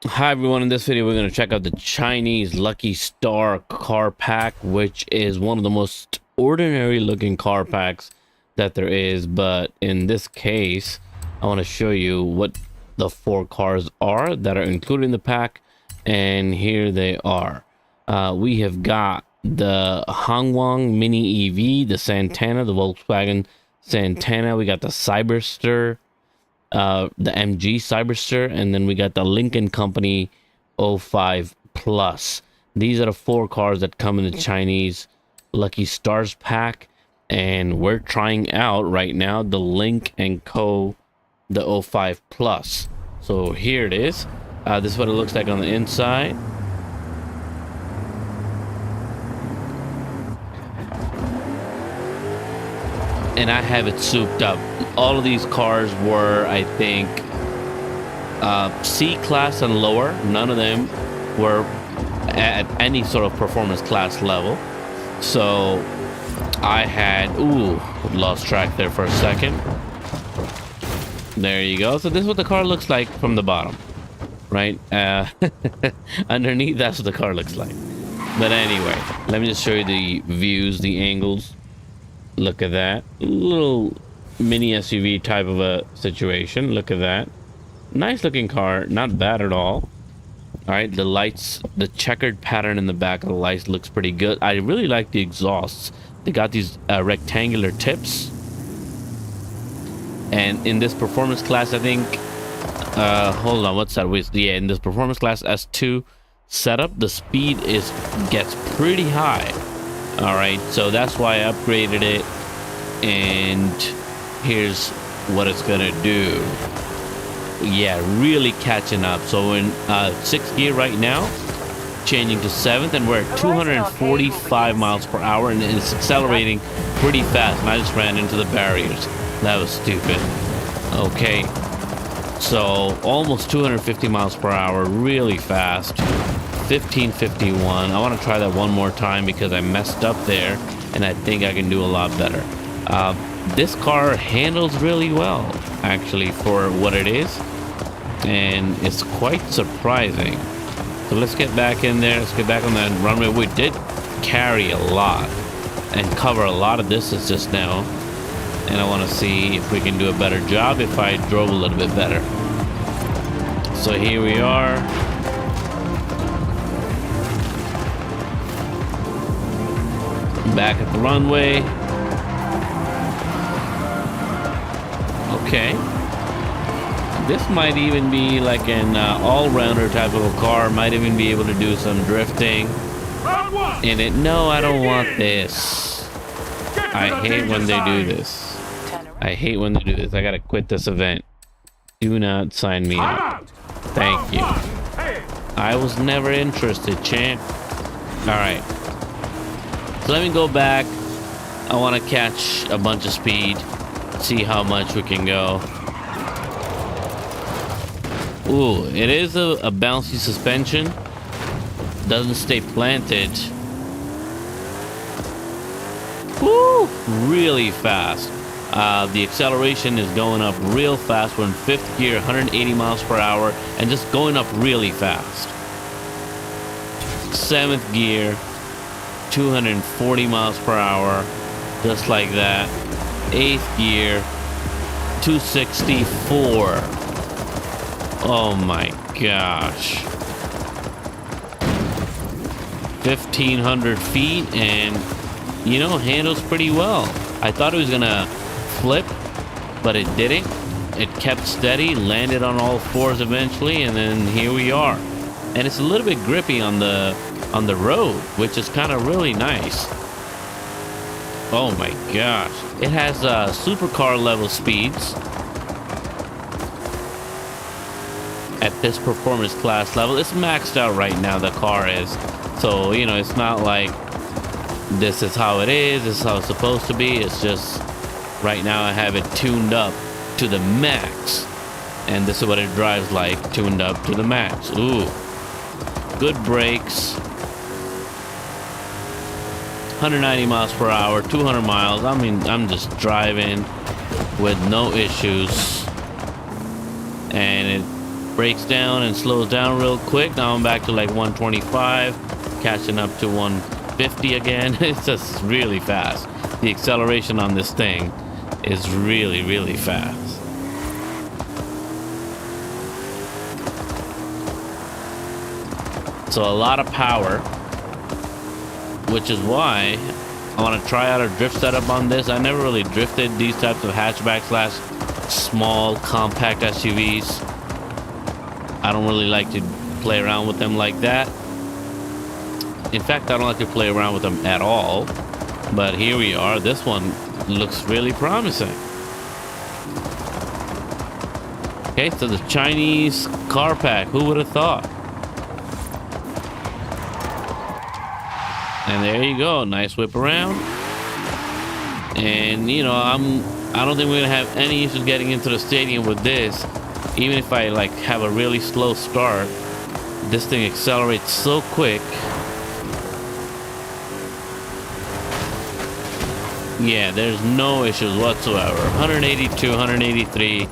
Hi everyone, in this video we're going to check out the Chinese Lucky Star car pack, which is one of the most ordinary looking car packs that there is. But in this case, I want to show you what the 4 cars are that are included in the pack, and here they are. We have got the Wuling Mini EV, the Santana, the Volkswagen Santana. We got the Cyberster, the MG Cyberster, and then we got the Lynk Company 05 Plus. These are the 4 cars that come in the Chinese Lucky Stars pack, and we're trying out right now the Lynk Co, the 05 Plus. So here it is. This is what it looks like on the inside. And I have it souped up. All of these cars were, I think, C class and lower. None of them were at any sort of performance class level. So I had, lost track there for a second. There you go. So this is what the car looks like from the bottom, right? Underneath, that's what the car looks like. But anyway, let me just show you the views, the angles. Look at that. Little mini SUV type of a situation. Look at that. Nice looking car. Not bad at all. All right, the lights, the checkered pattern in the back of the lights looks pretty good. I really like the exhausts. They got these rectangular tips. And in this performance class, I think, hold on, what's that? Yeah, in this performance class S2 setup, the speed gets pretty high. All right, so that's why I upgraded it, and here's what it's gonna do. Yeah, really catching up. So in 6th gear right now, changing to 7th, and we're at 245 miles per hour, and it's accelerating pretty fast. And I just ran into the barriers. That was stupid. Okay, so almost 250 miles per hour, really fast. 1551. I want to try that one more time because I messed up there, and I think I can do a lot better. This car handles really well, actually, for what it is, and it's quite surprising. So let's get back in there. Let's get back on that runway. We did carry a lot and cover a lot of distance just now, and I want to see if we can do a better job if I drove a little bit better. So here we are. Back at the runway. Okay. This might even be like an all-rounder type of a car. Might even be able to do some drifting in it. No, I don't want this. I hate when they do this. I hate when they do this. I gotta quit this event. Do not sign me up. Thank you. I was never interested, champ. Alright. So let me go back. I want to catch a bunch of speed, see how much we can go. Ooh, it is a bouncy suspension. Doesn't stay planted. Woo! Really fast. The acceleration is going up real fast. We're in 5th gear, 180 miles per hour, and just going up really fast. 7th gear. 240 miles per hour, just like that. 8th gear, 264. Oh my gosh. 1,500 feet, and you know, handles pretty well. I thought it was gonna flip, but it didn't. It kept steady, landed on all 4s eventually, and then here we are. And it's a little bit grippy on the road, which is kind of really nice. Oh my gosh. It has supercar level speeds at this performance class level. It's maxed out right now, the car is. So, you know, it's not like this is how it is, this is how it's supposed to be. It's just right now I have it tuned up to the max. And this is what it drives like, tuned up to the max. Ooh. Good brakes. 190 miles per hour, 200 miles. I mean, I'm just driving with no issues. And breaks down and slows down real quick. Now I'm back to like 125, catching up to 150 again. It's just really fast. The acceleration on this thing is really, really fast. So a lot of power, which is why I want to try out a drift setup on this. I never really drifted these types of hatchbacks / small compact SUVs. I don't really like to play around with them like that. In fact, I don't like to play around with them at all. But here we are. This one looks really promising. Okay, so the Chinese car pack. Who would have thought? And there you go. Nice whip around. And, you know, I don't think we're going to have any issues getting into the stadium with this. Even if I, like, have a really slow start, this thing accelerates so quick. Yeah, there's no issues whatsoever. 182, 183.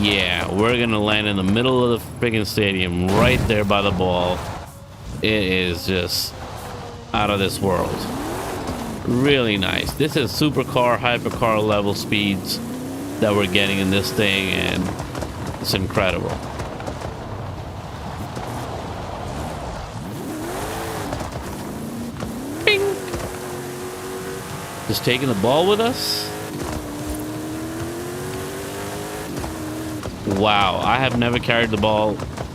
Yeah, we're going to land in the middle of the freaking stadium, right there by the ball. It is just out of this world. Really nice. This is supercar, hypercar level speeds that we're getting in this thing, and it's incredible. Bing. Just taking the ball with us. Wow, I have never carried the ball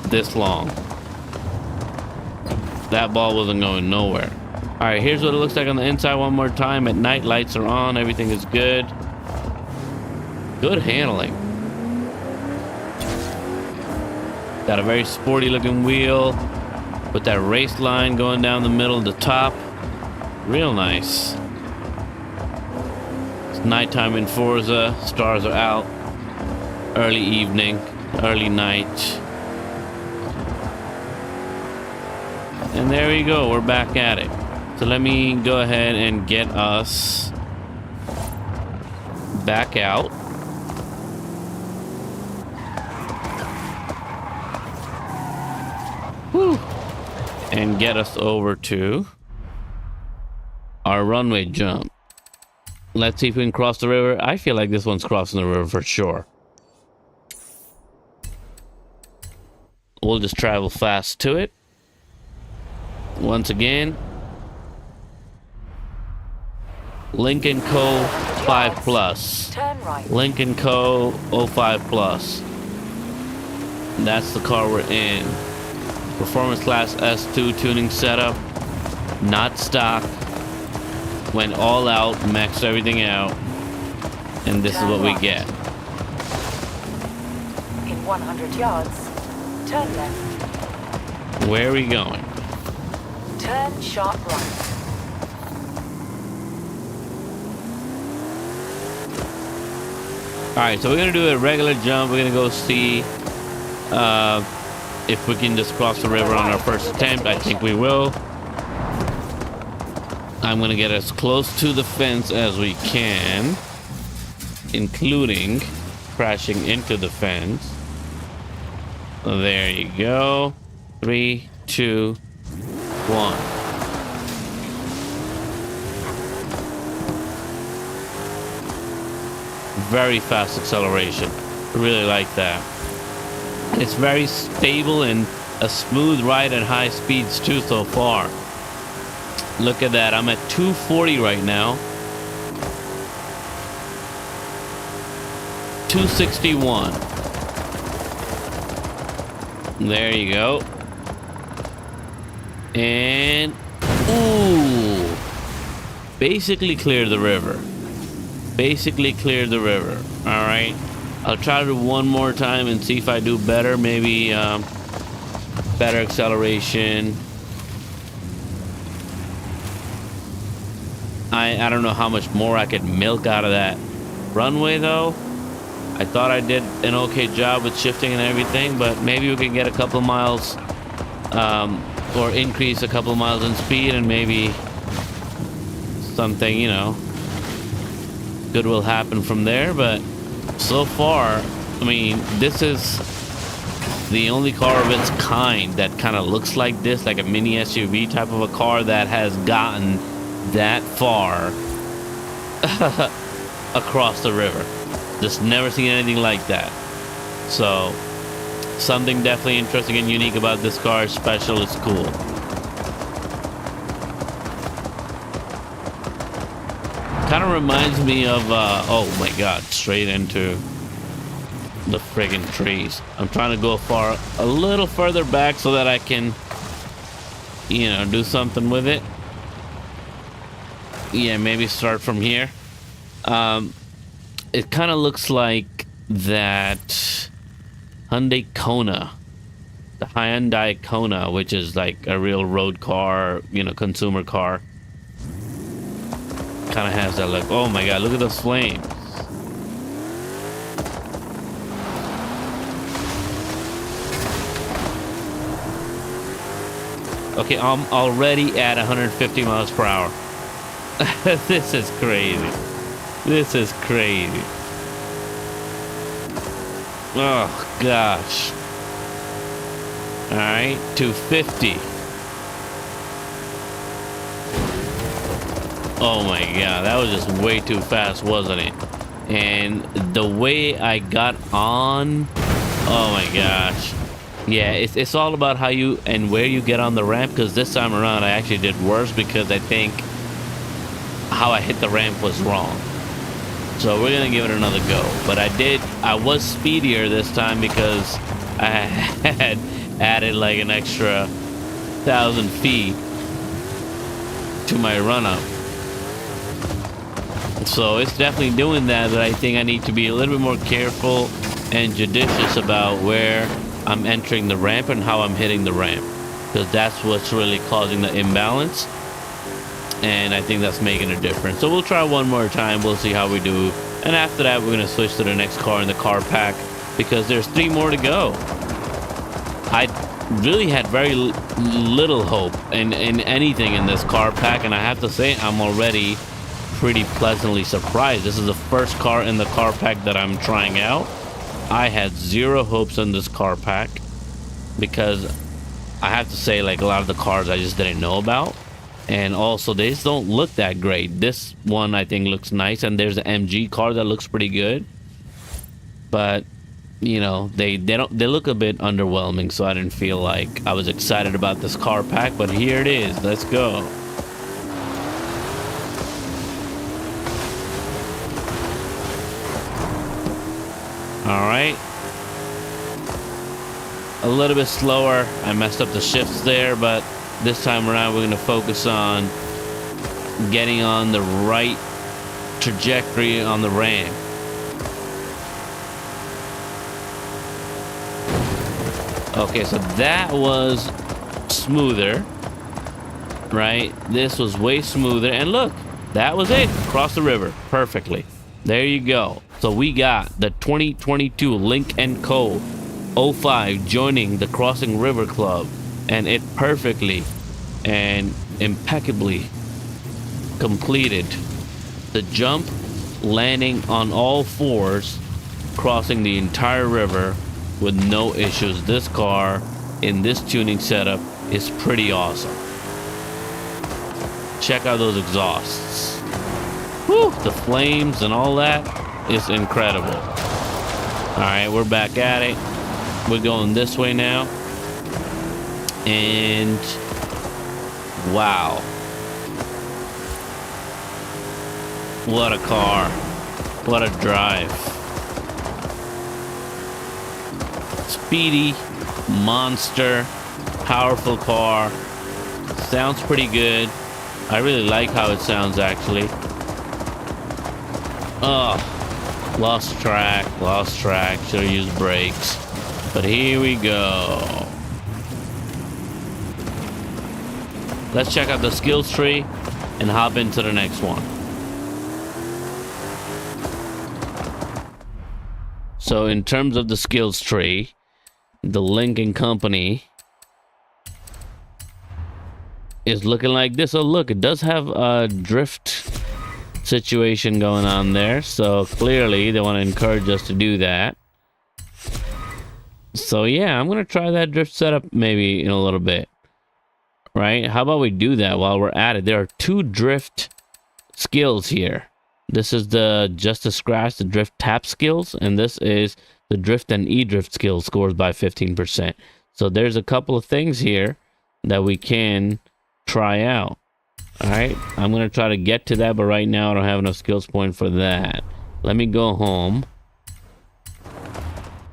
this long. That ball wasn't going nowhere. All right, here's what it looks like on the inside one more time. At night, lights are on. Everything is good. Good handling. Got a very sporty looking wheel with that race line going down the middle of the top. Real nice. It's nighttime in Forza. Stars are out. Early evening, early night. And there we go. We're back at it. So let me go ahead and get us back out. Whew. And get us over to our runway jump. Let's see if we can cross the river. I feel like this one's crossing the river for sure. We'll just travel fast to it. Once again, Lynk Co 5 Plus. Turn right. Lynk Co 05 Plus. That's the car we're in. Performance Class S2 tuning setup. Not stock. Went all out, maxed everything out. And this is what we get. In 100 yards, turn left. Where are we going? Turn sharp right. Alright, so we're going to do a regular jump. We're going to go see if we can just cross the river on our first attempt. I think we will. I'm going to get as close to the fence as we can, including crashing into the fence. There you go. 3, 2, 1. Very fast acceleration. Really like that. It's very stable and a smooth ride at high speeds too so far. Look at that. I'm at 240 right now. 261. There you go. And ooh, basically cleared the river. Basically cleared the river. All right, I'll try to do one more time and see if I do better. Maybe better acceleration. I don't know how much more I could milk out of that runway though. I thought I did an okay job with shifting and everything, but maybe we can get a couple of miles or increase a couple of miles in speed, and maybe something, you know, good will happen from there. But so far, I mean, this is the only car of its kind that kind of looks like this, like a mini SUV type of a car that has gotten that far across the river. Just never seen anything like that. So something definitely interesting and unique about this car. It's special, it's cool. Kind of reminds me of oh my god, straight into the friggin' trees. I'm trying to go a little further back so that I can, you know, do something with it. Yeah, maybe start from here. It kind of looks like that Hyundai Kona, the Hyundai Kona, which is like a real road car, you know, consumer car. Kind of has that look. Oh my god, look at those flames. Okay, I'm already at 150 miles per hour. This is crazy. This is crazy. Oh gosh. All right, 250. Oh my god, that was just way too fast, wasn't it? And the way I got on, oh my gosh. Yeah, it's all about how you and where you get on the ramp, because this time around I actually did worse because I think how I hit the ramp was wrong. So we're gonna give it another go. But I was speedier this time because I had added like an extra 1,000 feet to my run up. So it's definitely doing that, but I think I need to be a little bit more careful and judicious about where I'm entering the ramp and how I'm hitting the ramp, because that's what's really causing the imbalance, and I think that's making a difference. So we'll try one more time, we'll see how we do, and after that we're going to switch to the next car in the car pack, because there's 3 more to go. I really had very little hope in anything in this car pack, and I have to say I'm already pretty pleasantly surprised. This is the first car in the car pack that I'm trying out. I had zero hopes in this car pack because I have to say, like, a lot of the cars I just didn't know about, and also they just don't look that great. This one I think looks nice, and there's an MG car that looks pretty good, but you know, they look a bit underwhelming, so I didn't feel like I was excited about this car pack. But here it is, let's go. All right, a little bit slower. I messed up the shifts there, but this time around we're going to focus on getting on the right trajectory on the ramp. Okay, so that was smoother, right? This was way smoother, and look, that was it. Cross the river perfectly. There you go. So we got the 2022 Lynk Co 05 joining the Crossing River Club, and it perfectly and impeccably completed the jump, landing on all 4s, crossing the entire river with no issues. This car in this tuning setup is pretty awesome. Check out those exhausts. Whew, the flames and all that is incredible. All right, we're back at it. We're going this way now, and wow, what a car, what a drive. Speedy, monster, powerful car. Sounds pretty good. I really like how it sounds, actually. Oh, lost track. Should have used brakes. But here we go. Let's check out the skills tree and hop into the next one. So in terms of the skills tree, the Lynk Company is looking like this. Oh look, it does have a drift situation going on there, so clearly they want to encourage us to do that. So yeah, I'm gonna try that drift setup maybe in a little bit. Right? How about we do that while we're at it? There are 2 drift skills here. This is the just to scratch the drift tap skills, and this is the drift and e-drift skills scores by 15%. So there's a couple of things here that we can try out. All right, I'm gonna try to get to that, but right now I don't have enough skills point for that. Let me go home.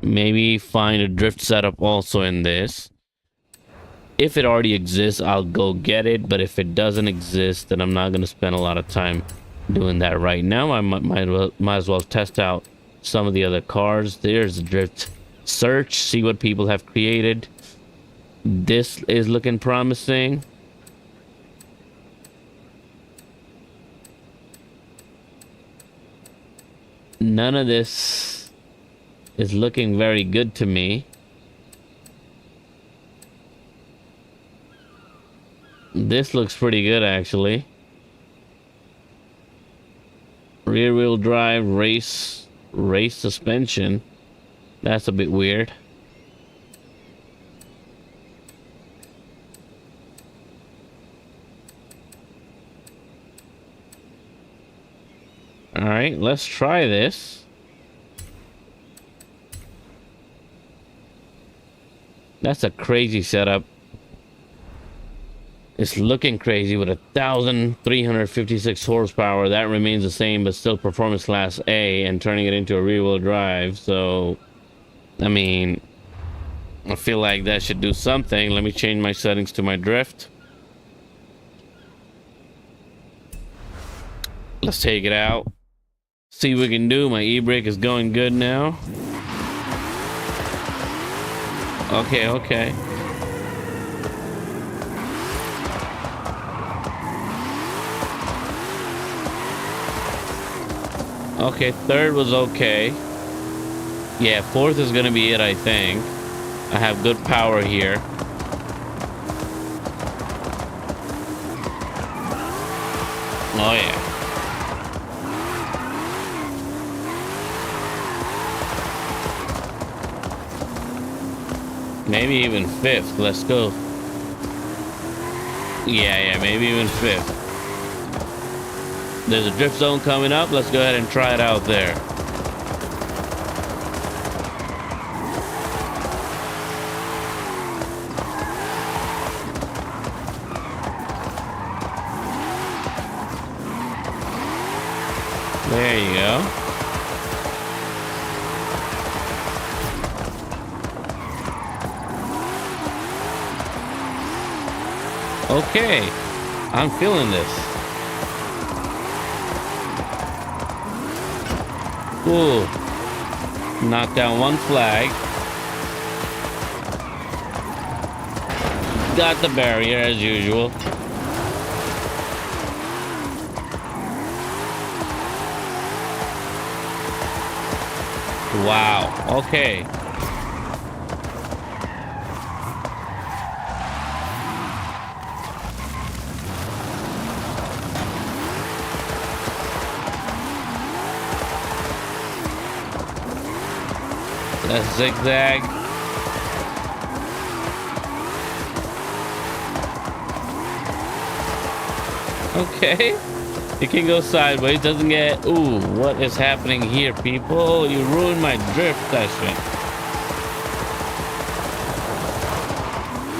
Maybe find a drift setup also in this. If it already exists, I'll go get it, but if it doesn't exist, then I'm not gonna spend a lot of time doing that right now. I might as well test out some of the other cars. There's a drift search, see what people have created. This is looking promising. None of this is looking very good to me. This looks pretty good, actually. Rear wheel drive, race suspension. That's a bit weird. All right, let's try this. That's a crazy setup. It's looking crazy with 1,356 horsepower. That remains the same, but still performance class A, and turning it into a rear wheel drive. So, I mean, I feel like that should do something. Let me change my settings to my drift. Let's take it out. See what we can do. My e-brake is going good now. Okay, okay. Okay, third was okay. Yeah, fourth is gonna be it, I think. I have good power here. Oh yeah. Maybe even fifth. Let's go. Yeah, maybe even fifth. There's a drift zone coming up. Let's go ahead and try it out there. There you go. Okay, I'm feeling this. Ooh, knocked down one flag. Got the barrier as usual. Wow, okay. Let's zigzag. Okay. It can go sideways. Doesn't get... Ooh, what is happening here, people? You ruined my drift session.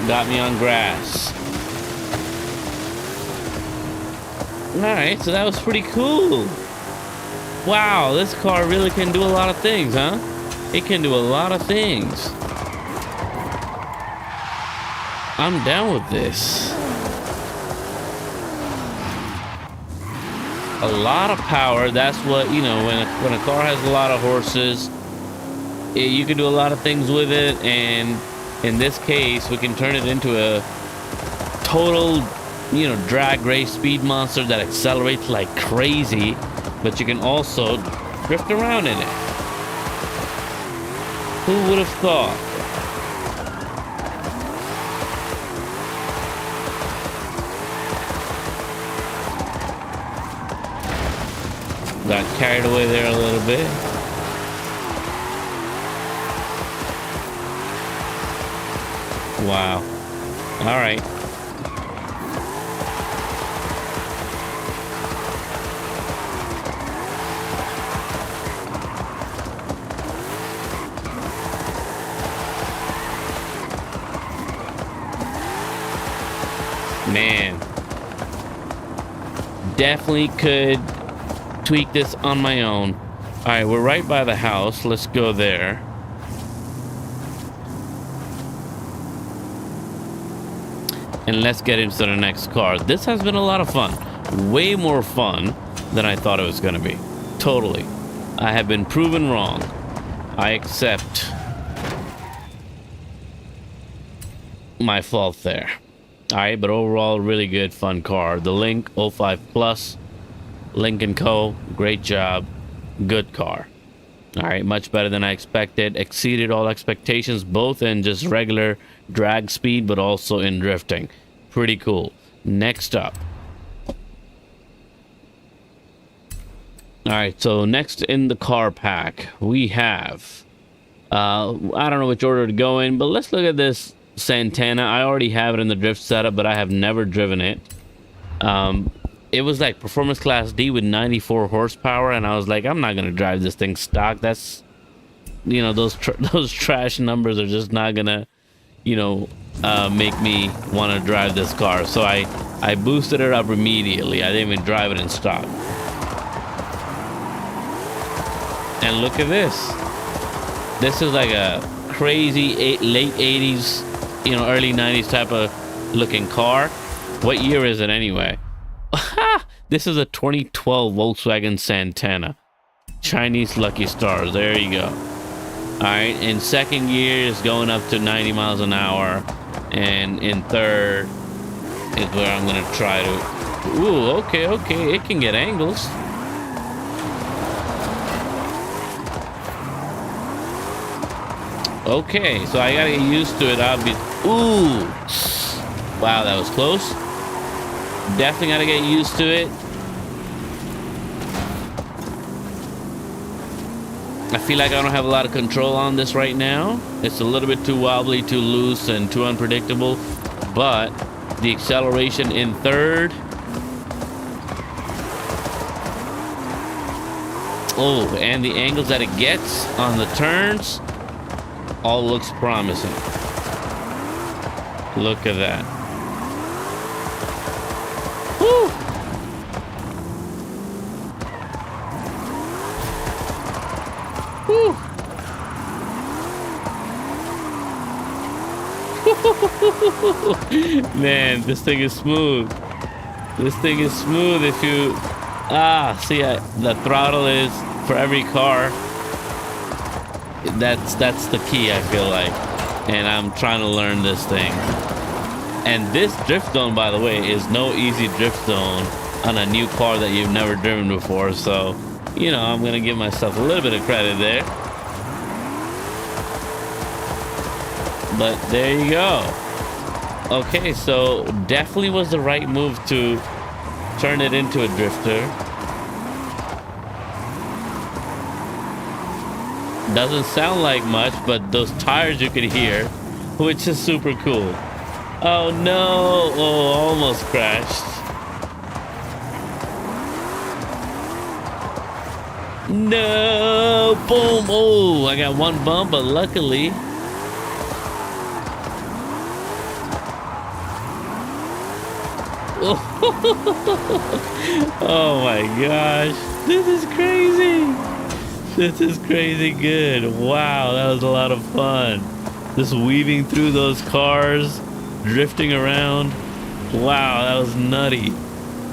Got me on grass. Alright, so that was pretty cool. Wow, this car really can do a lot of things, huh? It can do a lot of things. I'm down with this. A lot of power. That's what, you know, when a car has a lot of horses, you can do a lot of things with it. And in this case, we can turn it into a total, you know, drag race speed monster that accelerates like crazy. But you can also drift around in it. Who would have thought? Got carried away there a little bit. Wow. All right. Man, definitely could tweak this on my own. All right, we're right by the house. Let's go there. And let's get into the next car. This has been a lot of fun. Way more fun than I thought it was going to be. Totally. I have been proven wrong. I accept my fault there. All right, but overall, really good, fun car. The Lynk 05 Plus, Lynk Co. Great job. Good car. All right, much better than I expected. Exceeded all expectations, both in just regular drag speed, but also in drifting. Pretty cool. Next up. All right, so next in the car pack, we have... I don't know which order to go in, but let's look at this Santana. I already have it in the drift setup, but I have never driven it. It was like performance class D with 94 horsepower, and I was like, I'm not gonna drive this thing stock. That's, you know, those trash numbers are just not gonna, you know, make me want to drive this car. So I boosted it up immediately. I didn't even drive it in stock. And look at this. This is like a crazy late 80s, you know, early 90s type of looking car. What year is it anyway? This is a 2012 Volkswagen Santana. Chinese Lucky Stars. There you go. All right. In second gear is going up to 90 miles an hour. And in third is where I'm going to try to... Ooh, okay, okay. It can get angles. Okay, so I got to get used to it, obviously. Ooh. Wow, that was close. Definitely got to get used to it. I feel like I don't have a lot of control on this right now. It's a little bit too wobbly, too loose, and too unpredictable. But the acceleration in third. Oh, and the angles that it gets on the turns all looks promising. Look at that. Woo! Woo! Man, this thing is smooth. This thing is smooth. If you see, the throttle is for every car. That's the key, I feel like. And I'm trying to learn this thing. And this drift zone, by the way, is no easy drift zone on a new car that you've never driven before. So, you know, I'm gonna give myself a little bit of credit there. But there you go. Okay, so definitely was the right move to turn it into a drifter. Doesn't sound like much, but those tires you could hear, which is super cool. Oh no! Oh, almost crashed. No! Boom! Oh, I got one bump, but luckily. Oh my gosh. This is crazy. This is crazy good. Wow, that was a lot of fun. Just weaving through those cars, drifting around. Wow, that was nutty.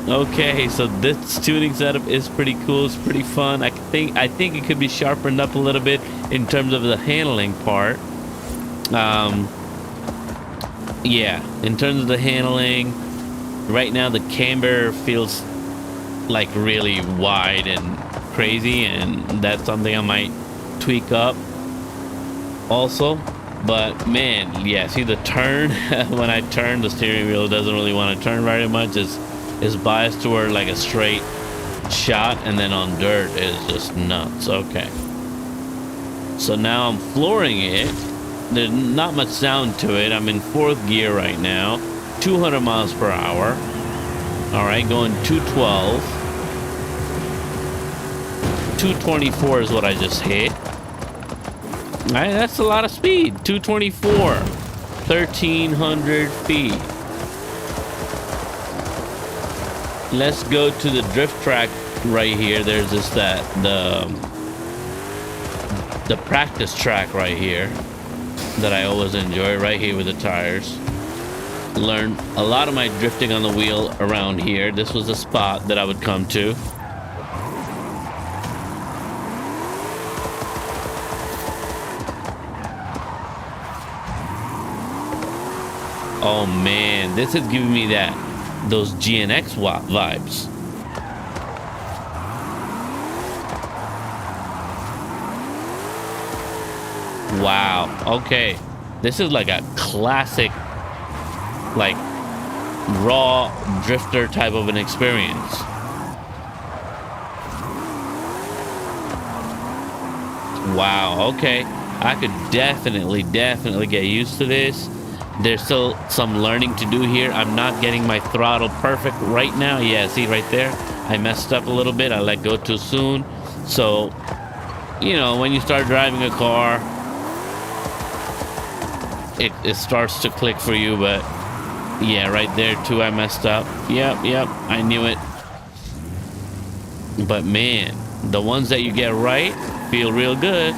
Okay, so this tuning setup is pretty cool. It's pretty fun. I think it could be sharpened up a little bit in terms of the handling part. Yeah, in terms of the handling, right now the camber feels like really wide and crazy, and that's something I might tweak up also. But man, yeah, see the turn. When I turn, the steering wheel doesn't really want to turn very much. It's biased toward like a straight shot, and then on dirt it's just nuts. Okay, so now I'm flooring it there's not much sound to it. I'm in 4th gear right now, 200 miles per hour. All right, going 212. 224 is what I just hit. All right, that's a lot of speed. 224, 1,300 feet. Let's go to the drift track right here. There's this the practice track right here that I always enjoy, right here with the tires. Learned a lot of my drifting on the wheel around here. This was a spot that I would come to. Oh man, this is giving me those GNX vibes. Wow. Okay, this is like a classic, like raw drifter type of an experience. Wow. Okay, I could definitely get used to this. There's still some learning to do here. I'm not getting my throttle perfect right now. Yeah, see right there, I messed up a little bit. I let go too soon. So, you know, when you start driving a car, it starts to click for you. But yeah, right there too, I messed up. Yep, I knew it. But man, the ones that you get right feel real good.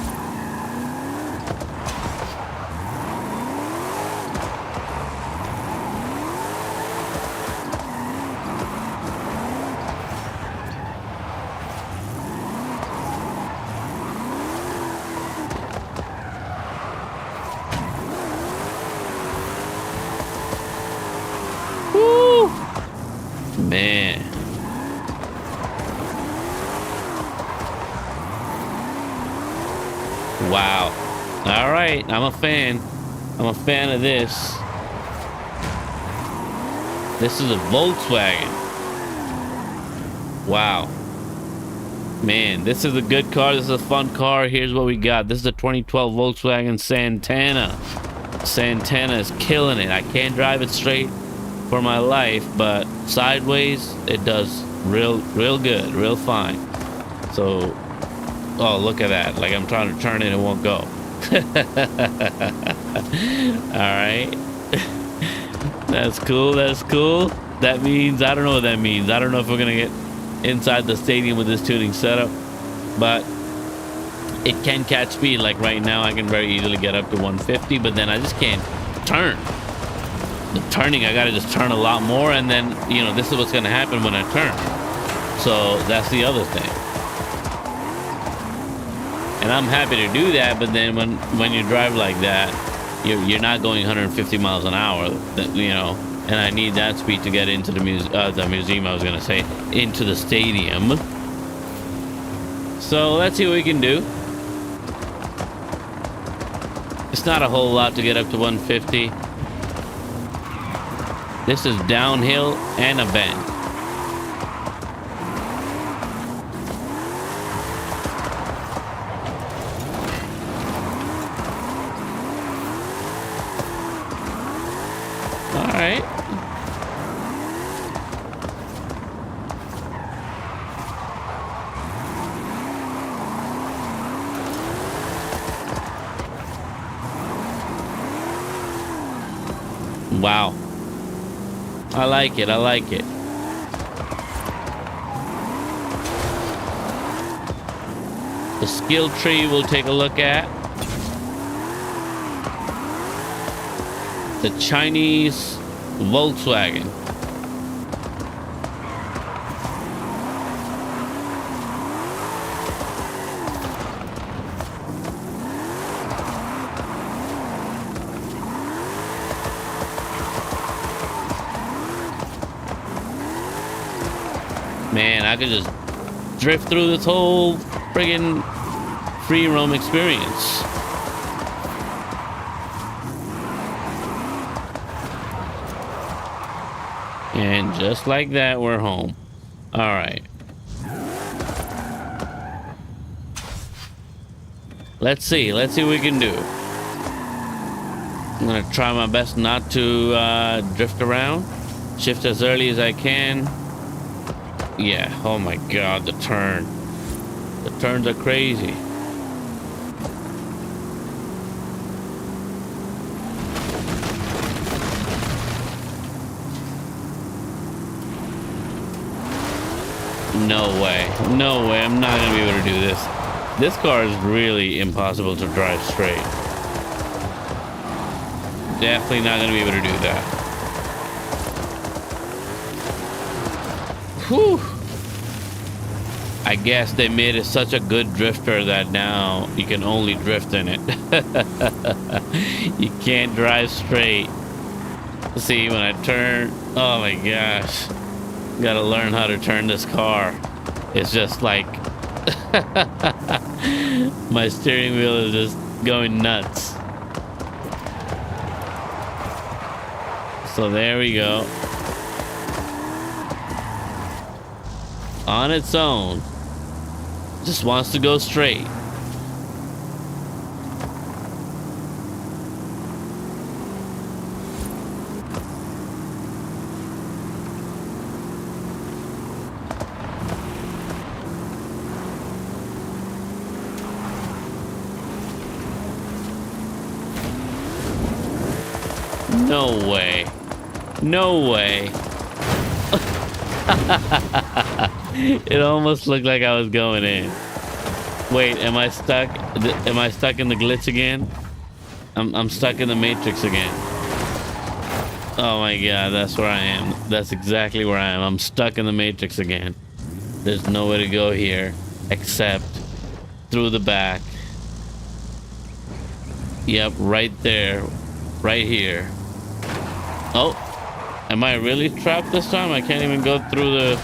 Man. Wow. All right. I'm a fan. I'm a fan of this. This is a Volkswagen. Wow. Man, this is a good car. This is a fun car. Here's what we got. This is a 2012 Volkswagen Santana. Santana is killing it. I can't drive it straight for my life, but sideways it does real good, real fine. So, oh, look at that. Like I'm trying to turn it, it won't go. All right. That's cool. That means, I don't know what that means. I don't know if we're gonna get inside the stadium with this tuning setup, but it can catch speed. Like right now I can very easily get up to 150, but then I just can't turn. The turning, I gotta just turn a lot more, and then, you know, this is what's gonna happen when I turn. So that's the other thing. And I'm happy to do that, but then when you drive like that, you're not going 150 miles an hour, you know, and I need that speed to get into the museum, I was gonna say, into the stadium. So let's see what we can do. It's not a whole lot to get up to 150. This is downhill and a bend. All right. Wow. I like it. The skill tree we'll take a look at. The Chinese Volkswagen. Man, I could just drift through this whole friggin' free roam experience. And just like that, we're home. All right. Let's see what we can do. I'm gonna try my best not to drift around. Shift as early as I can. Yeah, oh my god, the turn. The turns are crazy. No way. No way. I'm not going to be able to do this. This car is really impossible to drive straight. Definitely not going to be able to do that. Whew. I guess they made it such a good drifter that now you can only drift in it. You can't drive straight. See, when I turn, oh my gosh. Gotta learn how to turn this car. It's just like my steering wheel is just going nuts. So there we go. On its own. Just wants to go straight. No way. No way. It almost looked like I was going in. Wait, am I stuck? Am I stuck in the glitch again? I'm stuck in the matrix again. Oh my god, that's where I am. That's exactly where I am. I'm stuck in the matrix again. There's nowhere to go here except through the back. Yep, right there. Right here. Oh, am I really trapped this time? I can't even go through the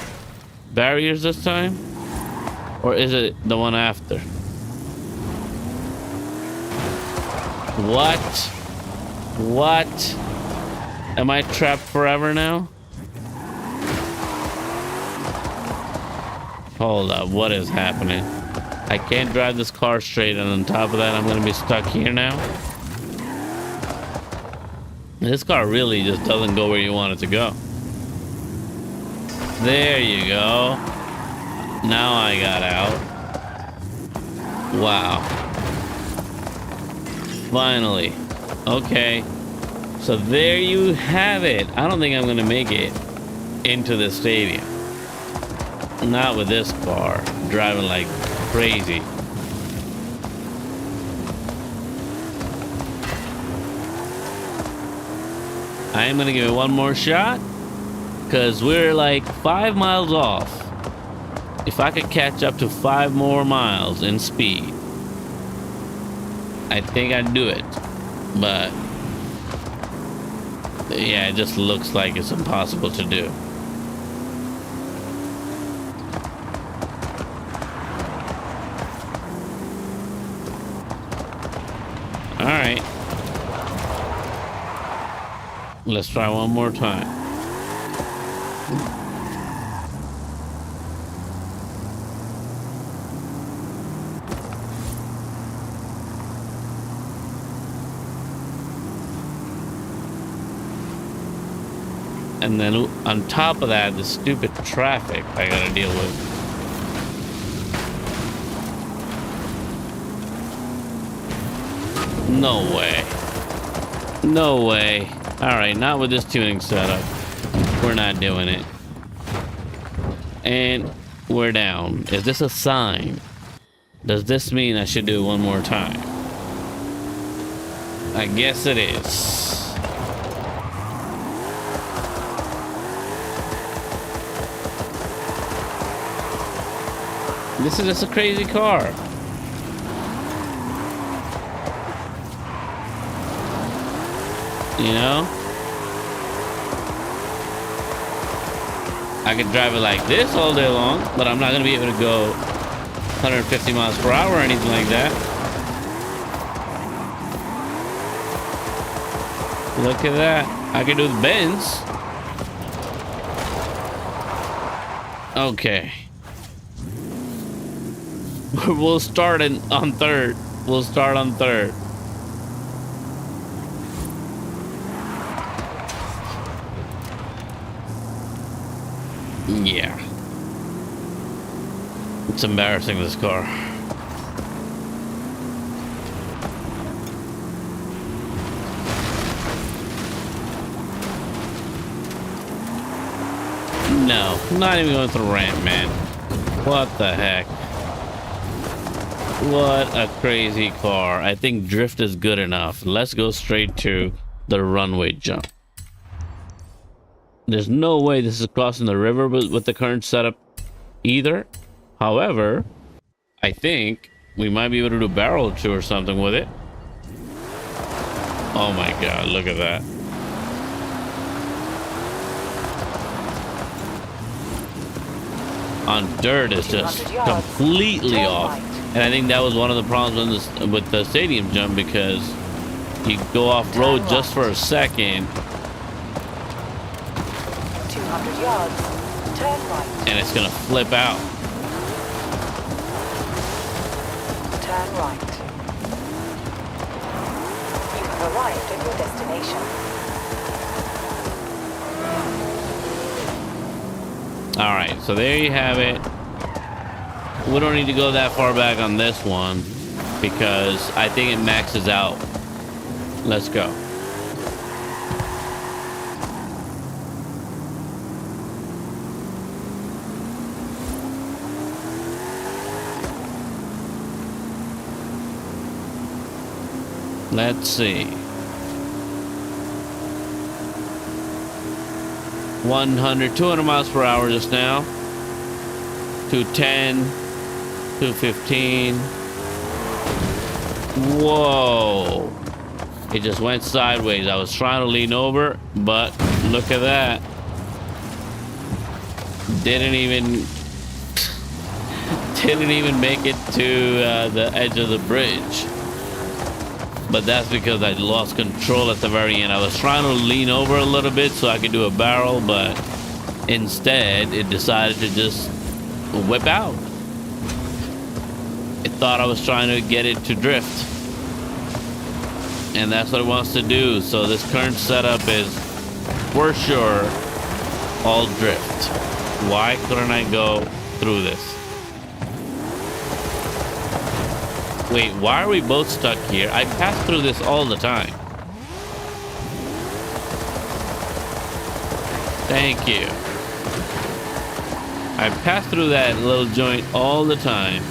barriers this time? Or is it the one after? What? What? Am I trapped forever now? Hold up, what is happening? I can't drive this car straight, and on top of that, I'm gonna be stuck here now. This car really just doesn't go where you want it to go. There you go. Now I got out. Wow. Finally. Okay. So there you have it. I don't think I'm going to make it into the stadium. Not with this car driving like crazy. I am going to give it one more shot because we're like 5 miles off. If I could catch up to 5 more miles in speed, I think I'd do it. But yeah, it just looks like it's impossible to do. All right. Let's try one more time. And then on top of that, the stupid traffic I gotta deal with. No way. No way. Alright, not with this tuning setup. We're not doing it. And we're down. Is this a sign? Does this mean I should do it one more time? I guess it is. This is just a crazy car. You know? I could drive it like this all day long, but I'm not going to be able to go 150 miles per hour or anything like that. Look at that. I can do the bends. Okay. We'll start on third. We'll start on third. Yeah. It's embarrassing, this car. No, not even going through the ramp, man. What the heck? What a crazy car. I think drift is good enough. Let's go straight to the runway jump. There's no way this is crossing the river with the current setup either. However, I think we might be able to do a barrel or two or something with it. Oh my god, look at that. On dirt, it's just completely off. And I think that was one of the problems with the stadium jump, because you go off road just for a second. 200 yards. Turn right. And it's gonna flip out. Turn right. You have arrived at your destination. All right, so there you have it. We don't need to go that far back on this one because I think it maxes out. Let's go. Let's see. 200 miles per hour just now. 210, 215. Whoa. It just went sideways. I was trying to lean over, but look at that. Didn't even make it to the edge of the bridge. But that's because I lost control at the very end. I was trying to lean over a little bit so I could do a barrel, but instead it decided to just whip out. It thought I was trying to get it to drift. And that's what it wants to do. So this current setup is for sure all drift. Why couldn't I go through this? Wait, why are we both stuck here? I pass through this all the time. Thank you. I pass through that little joint all the time.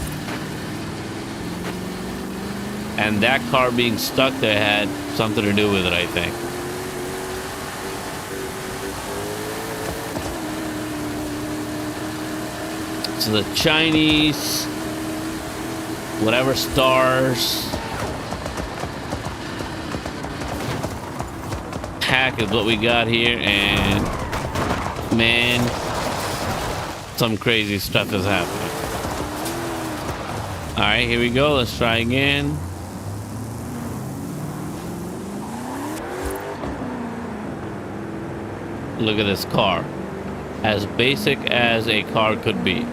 And that car being stuck there had something to do with it, I think. So the Chinese, whatever stars pack is what we got here, and man, some crazy stuff is happening. All right, here we go. Let's try again. Look at this car. As basic as a car could be.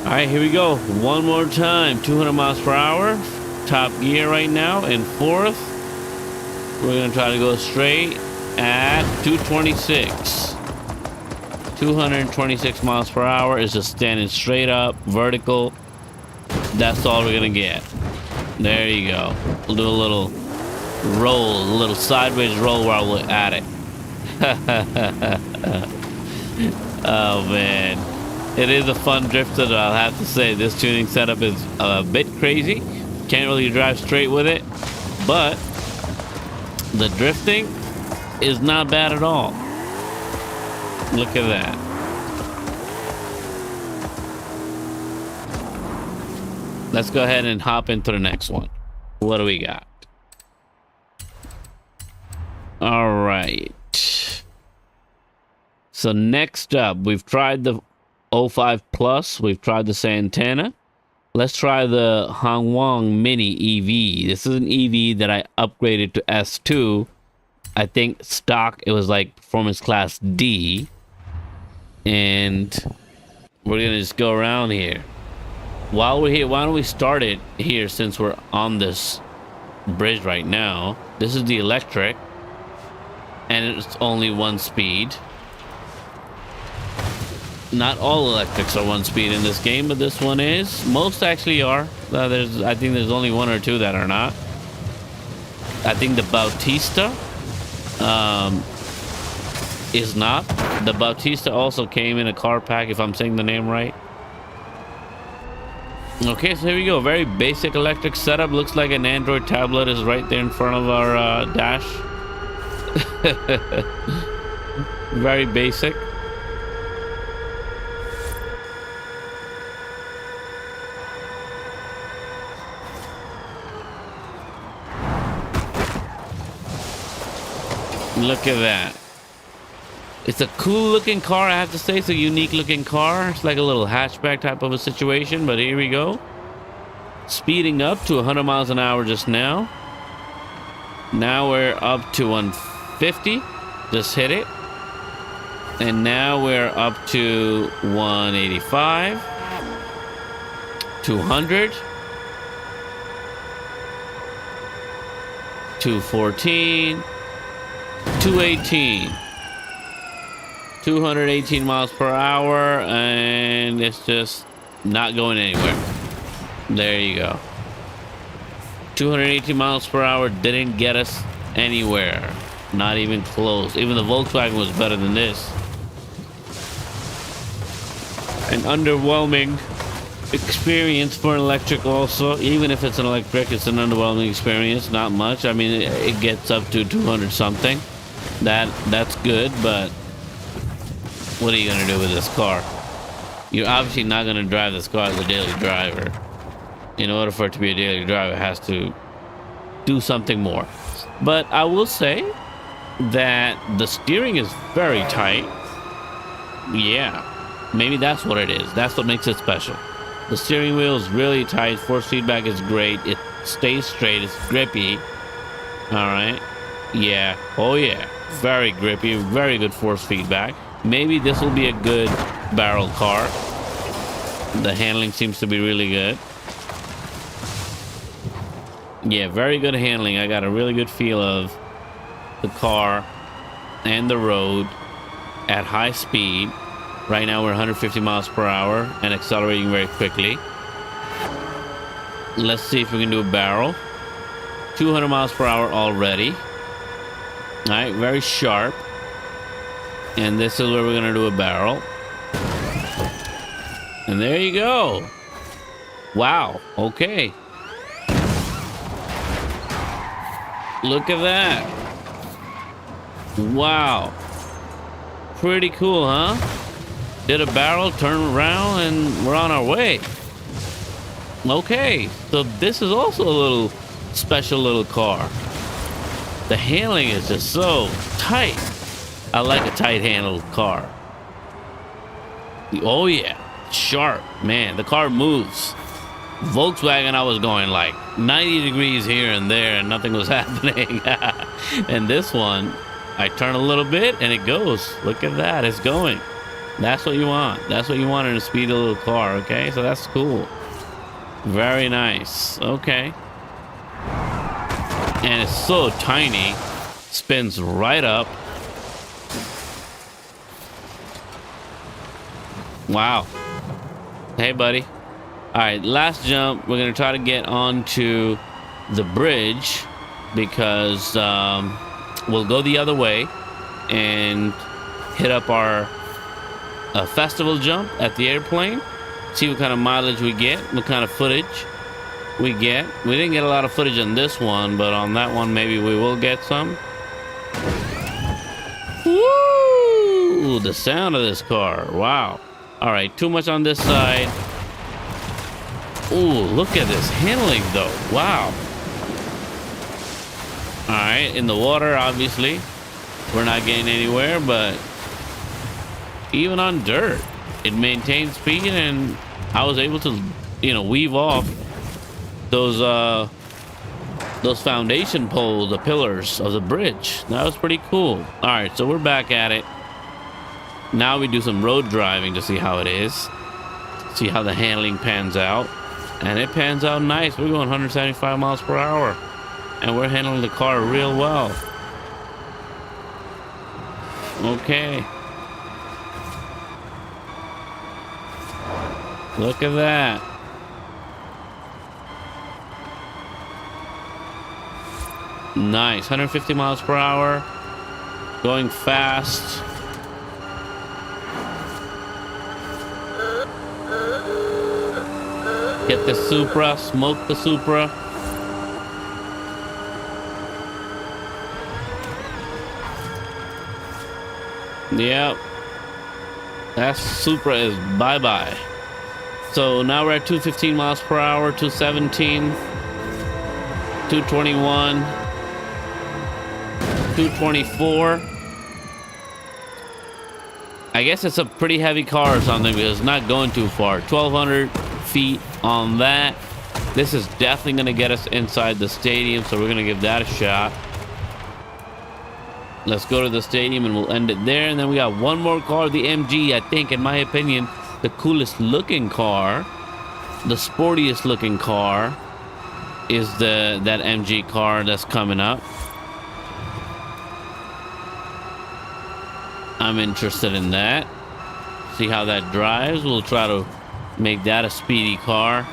All right, here we go. One more time. 200 miles per hour. Top gear right now in fourth. We're going to try to go straight at 226. 226 miles per hour is just standing straight up, vertical. That's all we're going to get. There you go. We'll do a little roll, a little sideways roll while we're at it. Oh, man. It is a fun drifter, I'll have to say. This tuning setup is a bit crazy. Can't really drive straight with it, but the drifting is not bad at all. Look at that. Let's go ahead and hop into the next one. What do we got? All right. So next up, we've tried the 05 Plus. We've tried the Santana. Let's try the Wuling Mini EV. This is an EV that I upgraded to S2. I think stock, it was like performance class D. And we're gonna just go around here. While we're here, why don't we start it here since we're on this bridge right now. This is the electric. and it's only one speed. Not all electrics are one speed in this game, but this one is. Most actually are. I think there's only one or two that are not. I think the Bautista is not. The Bautista also came in a car pack, if I'm saying the name right. Okay, so here we go. Very basic electric setup. Looks like an Android tablet is right there in front of our dash. Very basic. Look at that. It's a cool looking car, I have to say. It's a unique looking car. It's like a little hatchback type of a situation, but here we go. Speeding up to 100 miles an hour just now. Now we're up to 150. Just hit it. And now we're up to 185. 200. 214. 218. 218 miles per hour, and it's just not going anywhere. There you go. 218 miles per hour didn't get us anywhere. Not even close. Even the Volkswagen was better than this. An underwhelming experience for an electric also. Even if it's an electric, it's an underwhelming experience. Not much. I mean, it gets up to 200 something. That's good, but what are you gonna do with this car? You're obviously not gonna drive this car as a daily driver. In order for it to be a daily driver, it has to do something more. But I will say that the steering is very tight. Yeah, maybe that's what it is. That's what makes it special. The steering wheel is really tight. Force feedback is great. It stays straight. It's grippy. All right. Yeah. Oh yeah. Very grippy. Very good force feedback. Maybe this will be a good barrel car. The handling seems to be really good. Yeah, very good handling. I got a really good feel of the car and the road at high speed. Right now we're 150 miles per hour and accelerating very quickly. Let's see if we can do a barrel. 200 miles per hour already. All right, very sharp. And this is where we're gonna do a barrel. And there you go. Wow, okay. Look at that. Wow. Pretty cool, huh? Did a barrel, turn around, and we're on our way. Okay, so this is also a little special little car. The handling is just so tight. I like a tight handled car. Oh yeah, sharp, man. The car moves. Volkswagen, I was going like 90 degrees here and there and nothing was happening. And this one, I turn a little bit and it goes. Look at that, it's going. That's what you want. That's what you want in a speedy little car, okay? So that's cool. Very nice. Okay. And it's so tiny. Spins right up. Wow. Hey, buddy. All right, last jump. We're going to try to get onto the bridge because we'll go the other way and hit up our festival jump at the airplane. See what kind of mileage we get, what kind of footage we get. We didn't get a lot of footage on this one, but on that one, maybe we will get some. Woo! The sound of this car. Wow. All right, too much on this side. Ooh, look at this handling, though. Wow. All right, in the water, obviously. We're not getting anywhere, but even on dirt, it maintained speed, and I was able to, weave off those foundation poles, the pillars of the bridge. That was pretty cool. All right, so we're back at it. Now we do some road driving to see how it is. See how the handling pans out. And it pans out nice. We're going 175 miles per hour. And we're handling the car real well. Okay. Look at that. Nice. 150 miles per hour. Going fast. Get the Supra. Smoke the Supra. Yep. That Supra is bye-bye. So now we're at 215 miles per hour, 217, 221, 224. I guess it's a pretty heavy car or something because it's not going too far. 1,200 feet on that. This is definitely going to get us inside the stadium, so we're going to give that a shot. Let's go to the stadium and we'll end it there. And then we got one more car, the MG. I think, in my opinion, the coolest looking car, the sportiest looking car is that MG car that's coming up. I'm interested in that. See how that drives. We'll try to make that a speedy car.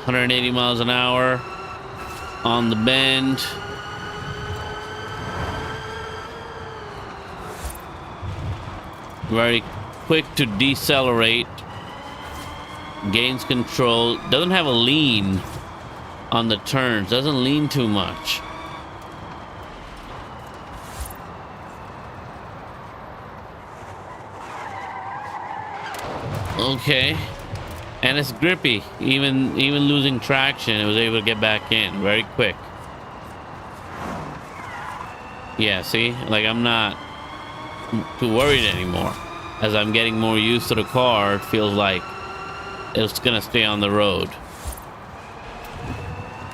$180 miles an hour on the bend. Very quick to decelerate. Gains control. Doesn't have a lean on the turns. Doesn't lean too much. Okay. And it's grippy. Even losing traction, it was able to get back in very quick. Yeah, see? Like, I'm not too worried anymore. As I'm getting more used to the car, it feels like it's gonna stay on the road.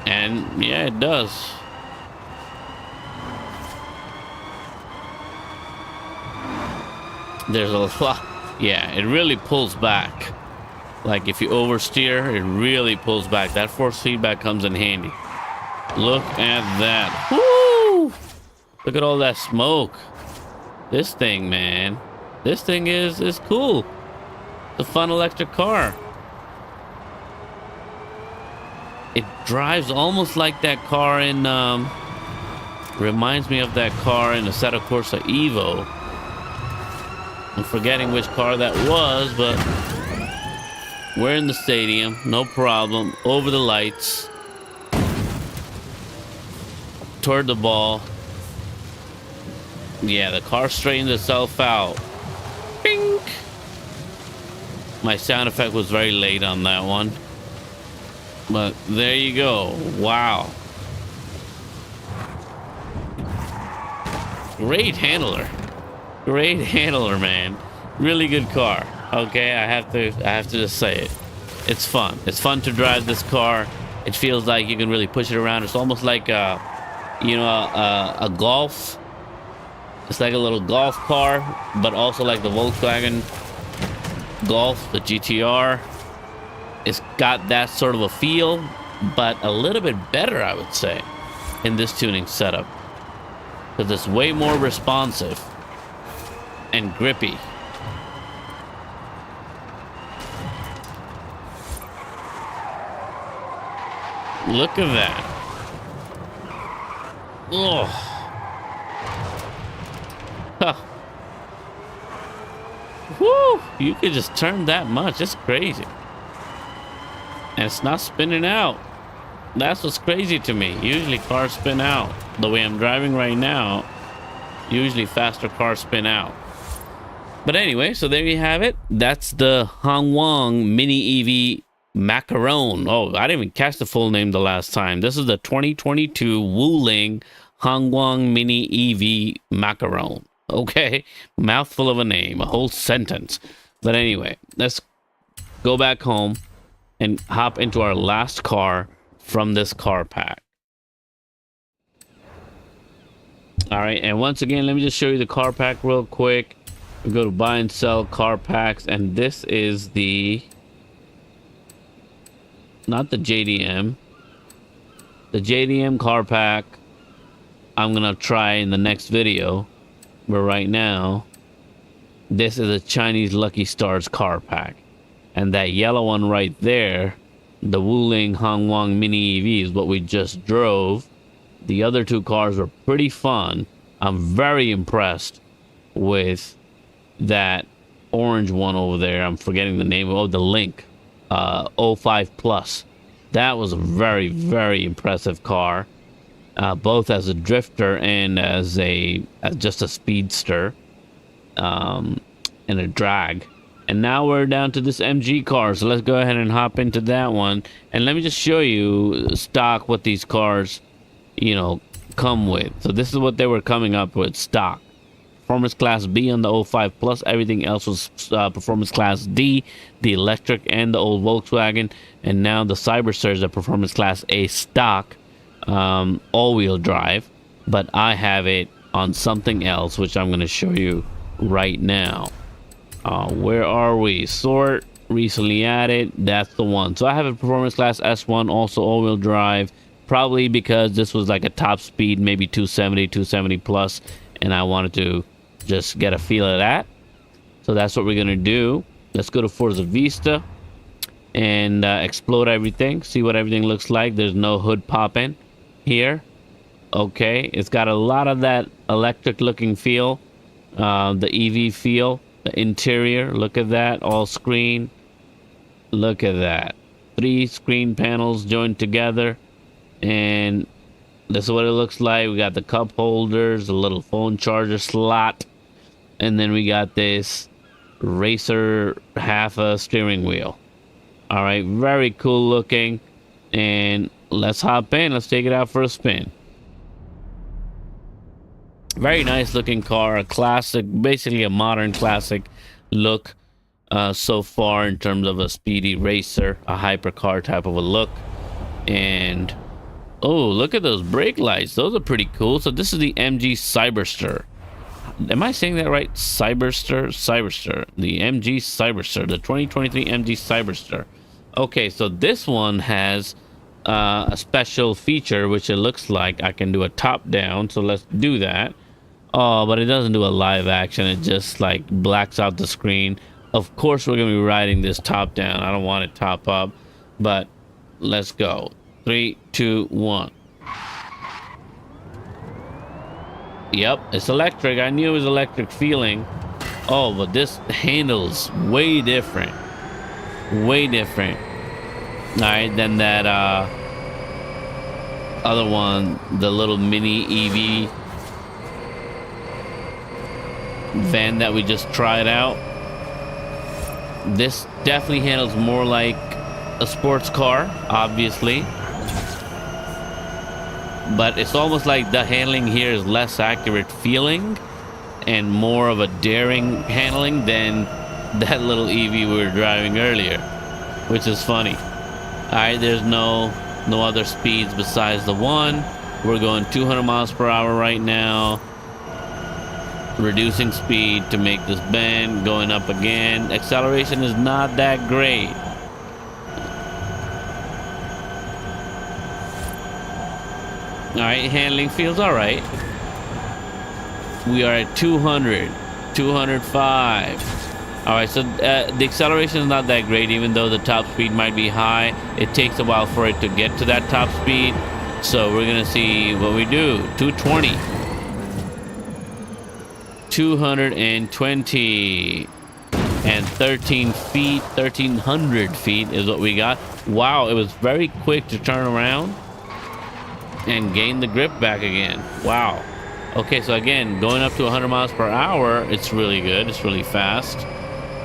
And yeah, it does. There's a lot. Yeah, it really pulls back. Like if you oversteer, it really pulls back. That force feedback comes in handy. Look at that. Woo! Look at all that smoke. This thing, man. This thing is cool. It's a fun electric car. It drives almost like that car in reminds me of that car in Assetto Corsa Evo. I'm forgetting which car that was, but we're in the stadium, no problem. Over the lights. Toward the ball. Yeah, the car straightens itself out. Bing! My sound effect was very late on that one. But there you go. Wow. Great handler. Great handler, man. Really good car. Okay, I have to just say it. It's fun. It's fun to drive this car. It feels like you can really push it around. It's almost like a Golf. It's like a little golf car, but also like the Volkswagen Golf, the GTR. It's got that sort of a feel, but a little bit better, I would say, in this tuning setup. Because it's way more responsive and grippy. Look at that. Oh. Huh. Woo! You could just turn that much. It's crazy. And it's not spinning out. That's what's crazy to me. Usually cars spin out. The way I'm driving right now, usually faster cars spin out. But anyway, so there you have it. That's the Wuling Mini EV Macaron. Oh, I didn't even catch the full name the last time. This is the 2022 Wuling Mini EV Macaron. Okay, mouthful of a name, a whole sentence. But anyway, let's go back home and hop into our last car from this car pack. All right, and once again, let me just show you the car pack real quick. We go to buy and sell car packs, and this is the not the JDM. The JDM car pack I'm gonna try in the next video, but right now this is a Chinese Lucky Stars car pack, and that yellow one right there, the Wuling Mini EV, is what we just drove. The other two cars were pretty fun. I'm very impressed with that orange one over there. I'm forgetting the name. Oh, the Lynk 05 Plus. That was a very, very impressive car, both as a drifter and as just a speedster, and a drag. And now we're down to this MG car, so let's go ahead and hop into that one. And let me just show you stock what these cars, you know, come with. So this is what they were coming up with stock. Performance Class B on the 05 Plus. Everything else was Performance Class D, the electric and the old Volkswagen. And now the Cyberster is a Performance Class A stock, all-wheel drive. But I have it on something else, which I'm going to show you right now. Where are we? Sort, recently added. That's the one. So I have a Performance Class S1, also all-wheel drive. Probably because this was like a top speed, maybe 270 plus. And I wanted to just get a feel of that. So that's what we're gonna do. Let's go to Forza Vista and explode everything, see what everything looks like. There's no hood popping here. Okay, it's got a lot of that electric looking feel, the EV feel. The interior, look at that, all screen. Look at that, 3 screen panels joined together, and this is what it looks like. We got the cup holders, a little phone charger slot, and then we got this racer half a steering wheel. All right, very cool looking. And let's hop in. Let's take it out for a spin. Very nice looking car, a classic, basically a modern classic look so far in terms of a speedy racer, a hypercar type of a look. And oh, look at those brake lights. Those are pretty cool. So this is the MG Cyberster. Am I saying that right? Cyberster? Cyberster. The MG Cyberster. The 2023 MG Cyberster. Okay, so this one has a special feature, which it looks like I can do a top down. So let's do that. Oh, but it doesn't do a live action. It just like blacks out the screen. Of course, we're going to be riding this top down. I don't want it top up, but let's go. 3, 2, 1. Yep, it's electric. I knew it was electric feeling. Oh, but this handles way different. Way different. All right, than that other one, the little mini EV van that we just tried out. This definitely handles more like a sports car, obviously. But it's almost like the handling here is less accurate feeling and more of a daring handling than that little EV we were driving earlier, which is funny. All right, there's no other speeds besides the one. We're going 200 miles per hour right now. Reducing speed to make this bend, going up again. Acceleration is not that great. All right, handling feels all right. We are at 200, 205. All right, so the acceleration is not that great, even though the top speed might be high. It takes a while for it to get to that top speed. So we're gonna see what we do. 220. 220 and 1300 feet is what we got. Wow, it was very quick to turn around and gain the grip back again. Wow. Okay, so again, going up to 100 miles per hour, it's really good. It's really fast.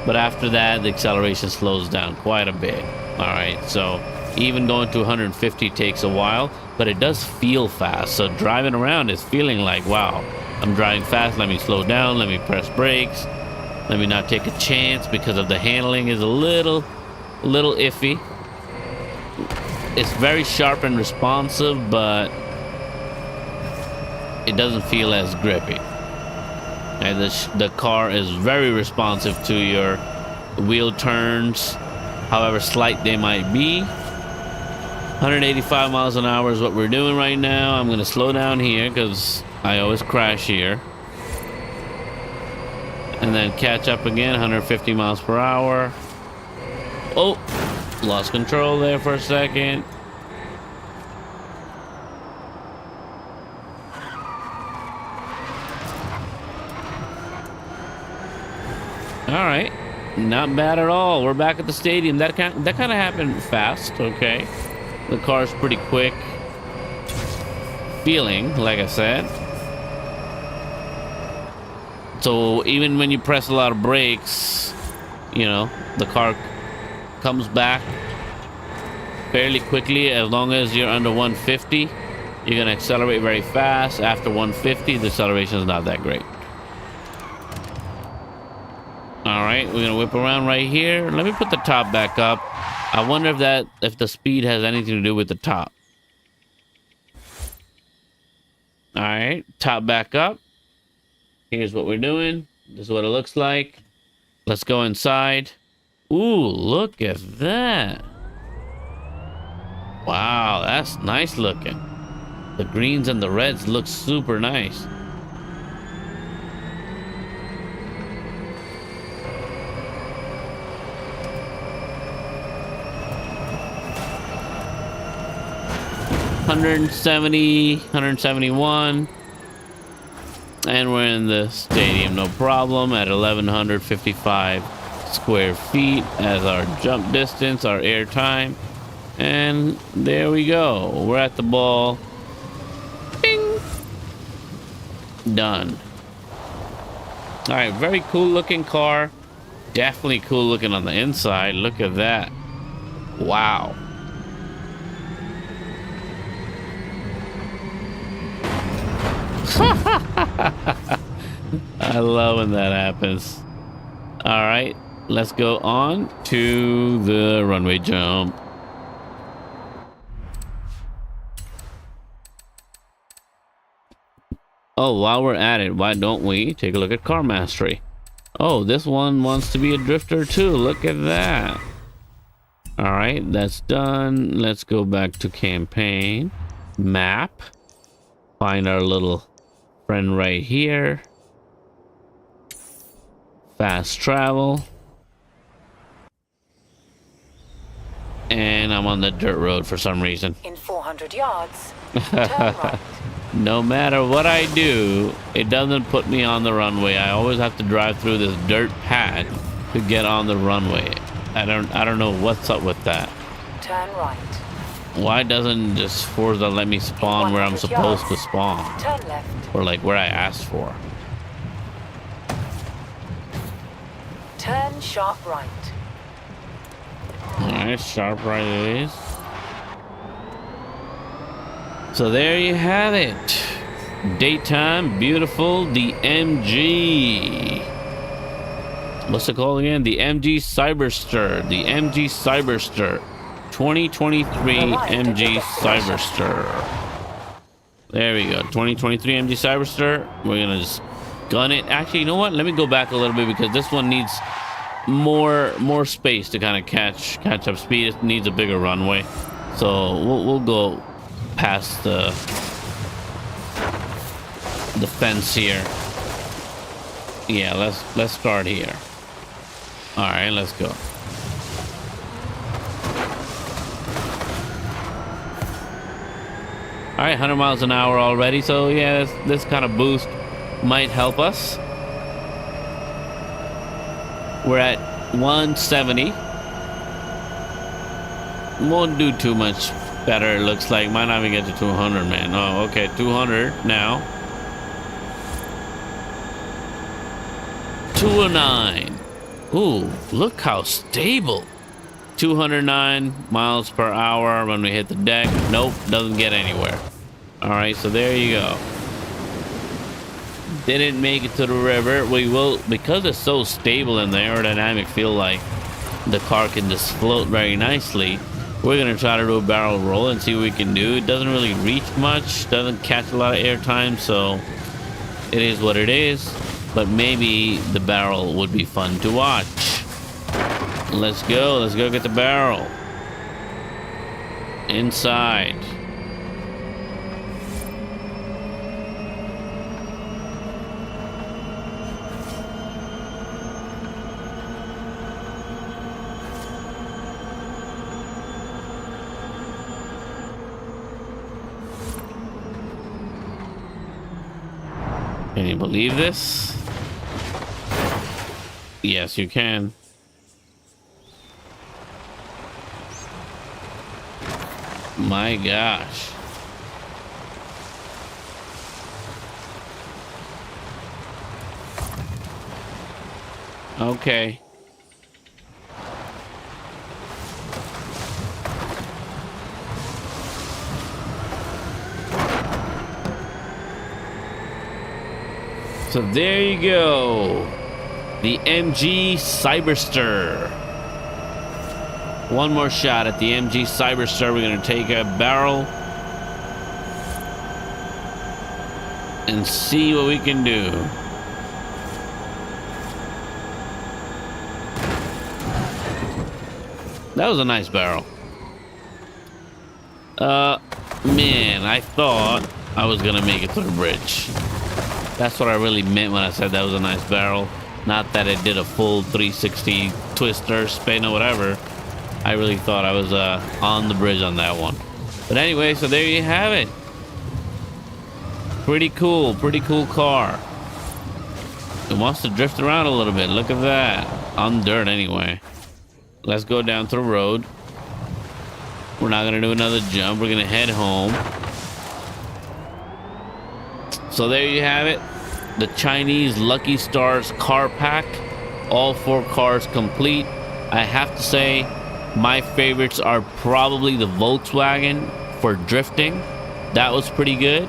But after that, the acceleration slows down quite a bit. All right, so even going to 150 takes a while, but it does feel fast. So driving around is feeling like, wow, I'm driving fast. Let me slow down. Let me press brakes. Let me not take a chance because of the handling is a little iffy. It's very sharp and responsive, but it doesn't feel as grippy. And the car is very responsive to your wheel turns, however slight they might be. 185 miles an hour is what we're doing right now. I'm going to slow down here because I always crash here. And then catch up again, 150 miles per hour. Oh, lost control there for a second. All right, not bad at all. We're back at the stadium. That kind of happened fast. Okay, the car's pretty quick. Feeling, like I said. So even when you press a lot of brakes, you know, the car comes back fairly quickly. As long as you're under 150, you're gonna accelerate very fast. After 150, the acceleration is not that great. All right, we're gonna whip around right here. Let me put the top back up. I wonder if the speed has anything to do with the top. All right, top back up. Here's what we're doing. This is what it looks like. Let's go inside. Ooh, look at that. Wow, that's nice looking. The greens and the reds look super nice. $170, $171. And we're in the stadium, no problem, at 1,155 square feet as our jump distance, our air time. And there we go. We're at the ball. Bing! Done. All right, very cool looking car. Definitely cool looking on the inside. Look at that. Wow. I love when that happens. All right, let's go on to the runway jump. Oh, while we're at it, why don't we take a look at car mastery? Oh, this one wants to be a drifter too. Look at that. All right, that's done. Let's go back to campaign map. Find our little friend right here. Fast travel. And I'm on the dirt road for some reason. In 400 yards, turn right. No matter what I do, it doesn't put me on the runway. I always have to drive through this dirt pad to get on the runway. I don't know what's up with that. Turn right. Why doesn't just Forza let me spawn where I'm supposed to spawn? Turn left. Or like where I asked for. Turn sharp right. Alright, sharp right it is. So there you have it. Daytime, beautiful, the MG. What's it called again? The MG Cyberster. The MG Cyberster. 2023 MG Cyberster. There we go. 2023 MG Cyberster. We're gonna just gun it. Actually, you know what? Let me go back a little bit because this one needs more space to kind of catch up speed. It needs a bigger runway. So we'll go past the fence here. Yeah, let's start here. All right, let's go. All right, 100 miles an hour already. So yeah, this kind of boost might help us. We're at 170. Won't do too much better, it looks like. Might not even get to 200, man. Oh, okay, 200 now. 209. Ooh, look how stable. 209 miles per hour when we hit the deck. Nope, doesn't get anywhere. All right, so there you go. Didn't make it to the river. We will, because it's so stable and the aerodynamic feel like the car can just float very nicely. We're gonna try to do a barrel roll and see what we can do. It doesn't really reach much, doesn't catch a lot of air time, so it is what it is. But maybe the barrel would be fun to watch. Let's go get the barrel. inside. Can you believe this? Yes, you can. My gosh. Okay. So there you go. The MG Cyberster. One more shot at the MG Cyberster. We're going to take a barrel and see what we can do. That was a nice barrel. Man, I thought I was going to make it through the bridge. That's what I really meant when I said that was a nice barrel. Not that it did a full 360 twister, spin, or whatever. I really thought I was on the bridge on that one. But anyway, so there you have it. Pretty cool car. It wants to drift around a little bit. Look at that. On dirt anyway. Let's go down to the road. We're not going to do another jump. We're going to head home. So there you have it. The Chinese Lucky Stars car pack. All 4 cars complete. I have to say, my favorites are probably the Volkswagen for drifting. That was pretty good.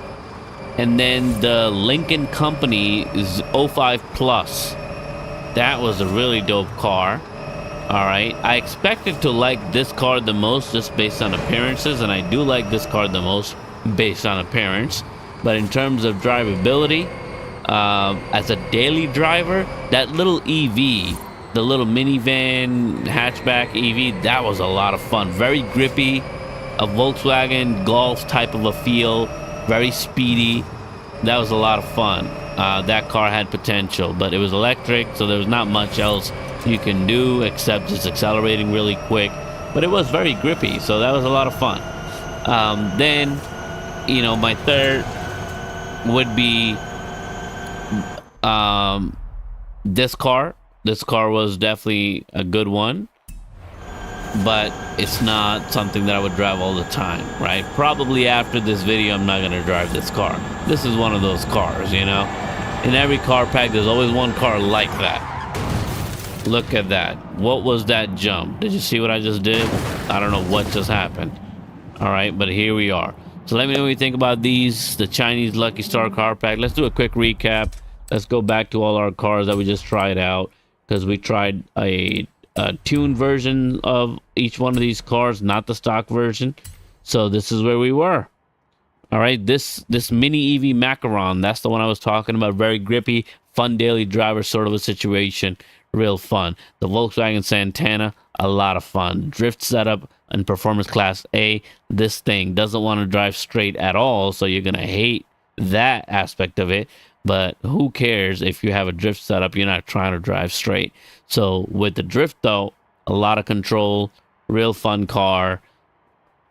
And then the Lynk Company's 05 Plus. That was a really dope car. All right. I expected to like this car the most just based on appearances. And I do like this car the most based on appearance. But in terms of drivability, as a daily driver, that little EV, the little minivan hatchback EV, that was a lot of fun. Very grippy, a Volkswagen Golf type of a feel, very speedy. That was a lot of fun. That car had potential, but it was electric, so there was not much else you can do except just accelerating really quick. But it was very grippy, so that was a lot of fun. Then, you know, my third would be this car. This car was definitely a good one, but it's not something that I would drive all the time, right? Probably after this video, I'm not going to drive this car. This is one of those cars, you know? In every car pack, there's always one car like that. Look at that. What was that jump? Did you see what I just did? I don't know what just happened. All right, but here we are. So let me know what you think about these, the Chinese Lucky Star car pack. Let's do a quick recap. Let's go back to all our cars that we just tried out, because we tried a tuned version of each one of these cars, not the stock version. So this is where we were. All right, this Mini EV Macaron, that's the one I was talking about. Very grippy, fun daily driver sort of a situation. Real fun. The Volkswagen Santana, a lot of fun. Drift setup and performance class A. This thing doesn't want to drive straight at all, so you're gonna hate that aspect of it. But who cares if you have a drift setup? You're not trying to drive straight. So with the drift though, a lot of control, real fun car.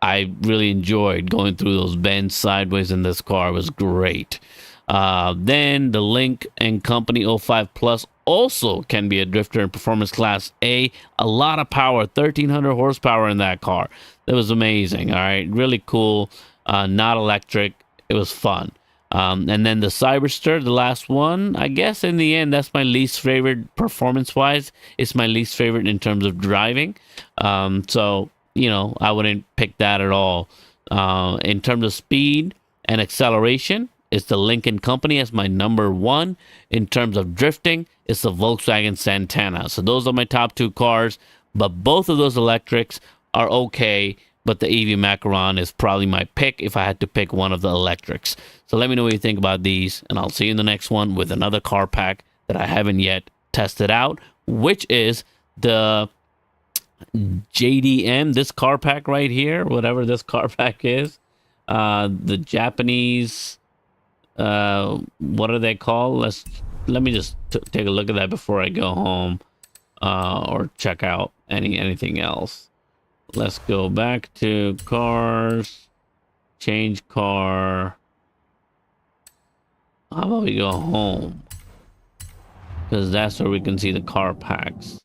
I really enjoyed going through those bends sideways in this car. It was great. Then the Lynk & Company 05 Plus also can be a drifter in performance class A. A lot of power, 1300 horsepower in that car. That was amazing. All right, really cool. Not electric. It was fun. And then the Cyberster, the last one, I guess in the end, that's my least favorite performance-wise. It's my least favorite in terms of driving. So, you know, I wouldn't pick that at all. In terms of speed and acceleration, it's the Lynk & Company as my number 1. In terms of drifting, it's the Volkswagen Santana. So those are my top 2 cars, but both of those electrics are okay. But the EV Macaron is probably my pick if I had to pick one of the electrics. So let me know what you think about these, and I'll see you in the next one with another car pack that I haven't yet tested out, which is the JDM, this car pack right here, whatever this car pack is. The Japanese, what are they called? Let me just take a look at that before I go home, or check out anything else. Let's go back to cars, change car. How about we go home? Because that's where we can see the car packs.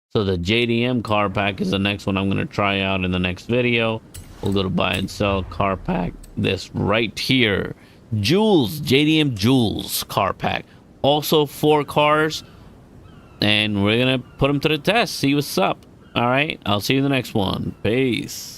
So the JDM car pack is the next one I'm going to try out in the next video. We'll go to buy and sell car pack. This right here. Jules, JDM Jules car pack. Also 4 cars. And we're going to put them to the test. See what's up. All right. I'll see you in the next one. Peace.